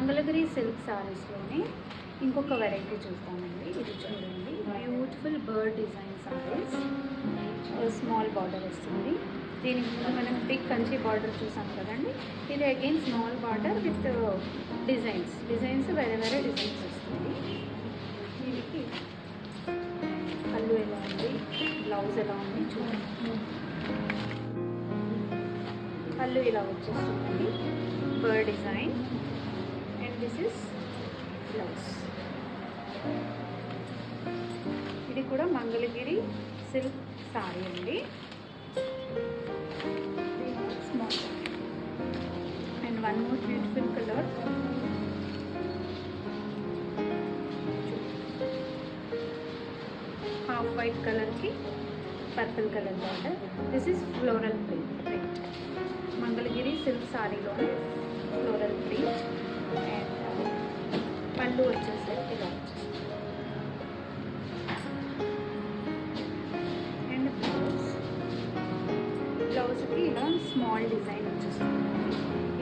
Mangalagiri silk సారీస్లోనే ఇంకొక variety చూస్తామండి. ఇది చూడండి, beautiful bird design saris. Small border వస్తుంది. దీనికి ముందు మనం బిగ్ కంచి బార్డర్ చూసాం కదండి. ఇది again small border with designs వేరే డిజైన్స్ వస్తుంది. దీనికి పళ్ళు ఎలా ఉంది, బ్లౌజ్ ఎలా ఉంది చూడండి. పళ్ళు ఇలా వచ్చేస్తుంది, bird design, and this is blouse. ఇది కూడా మంగళగిరి సిల్క్ సారీ అండి. Small and one more beautiful colour. Half white కలర్కి purple colour border. This is floral print. Mangalagiri silk సారీలోనే ఫ్లోరల్ ప్రింట్. అండ్ పళ్ళు వచ్చేసరికి ఇలా వచ్చేస్తుంది. అండ్ బ్లౌజ్కి ఇలా స్మాల్ డిజైన్ వచ్చేస్తుంది.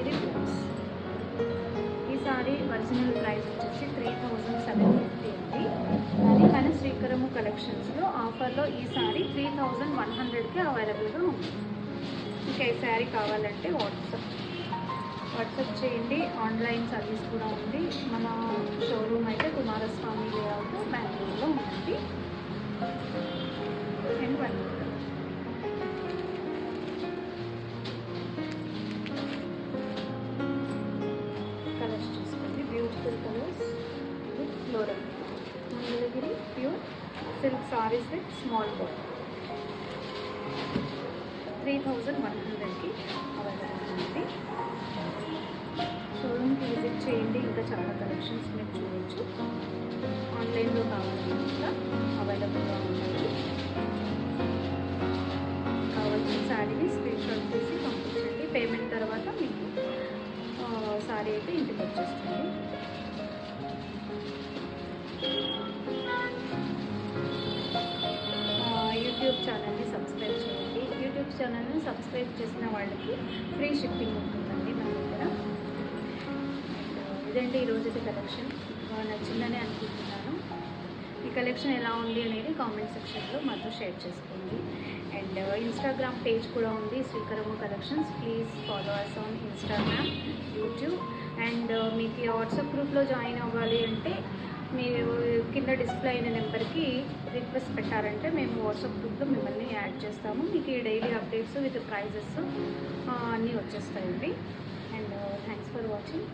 ఇది బ్లౌజ్. ఈ సారీ ఒరిజినల్ ప్రైస్ వచ్చేసి 3750 ఉంది. అది మన శ్రీకరము కలెక్షన్స్లో ఆఫర్లో ఈ సారీ 3100కి అవైలబుల్గా ఉంది. ఇంకా ఈ శారీ కావాలంటే వాట్సాప్ చేయండి. ఆన్లైన్ సర్వీస్ కూడా ఉంది. మన షోరూమ్ అయితే కుమారస్వామి లేఅవుట్ బెంగళూరులో ఉంది. అండ్ వన్ కలర్స్ చూసుకోండి, beautiful colours with floral. Mangalagiri pure silk saris with small border. 3100కి అవైలబుల్ ఉంది. షోరూమ్కి విజిట్ చేయండి. ఇంకా చాలా కలెక్షన్స్ మీరు చూడవచ్చు. ఆన్లైన్లో కావాలంటే కూడా అవైలబుల్గా ఉన్నాయి. కావాల్సిన శారీని స్క్రీన్షాట్ తీసి పంపించండి. పేమెంట్ తర్వాత మీకు శారీ అయితే ఇంటికి వచ్చేస్తుంది. యూట్యూబ్ ఛానల్ని సబ్స్క్రైబ్ చేయండి. యూట్యూబ్ ఛానల్ని సబ్స్క్రైబ్ చేసిన వాళ్ళకి ఫ్రీ షిప్పింగ్ ఉంటుందండి మన దగ్గర. ఇదండి ఈరోజు కలెక్షన్. నచ్చిందని అనుకుంటున్నాను. ఈ కలెక్షన్ ఎలా ఉంది అనేది కామెంట్ సెక్షన్లో మాతో షేర్ చేసుకోండి. అండ్ ఇన్స్టాగ్రామ్ పేజ్ కూడా ఉంది, Srikaramu collections. Please follow us on Instagram, YouTube. And మీకు ఈ వాట్సాప్ గ్రూప్లో జాయిన్ అవ్వాలి అంటే మీరు కింద డిస్ప్లే అయిన నెంబర్కి రిక్వెస్ట్ పెట్టారంటే మేము వాట్సాప్ గ్రూప్లో మిమ్మల్ని యాడ్ చేస్తాము. మీకు ఈ డైలీ అప్డేట్స్ విత్ ప్రైజెస్ అన్నీ వచ్చేస్తాయండి. And thanks for watching.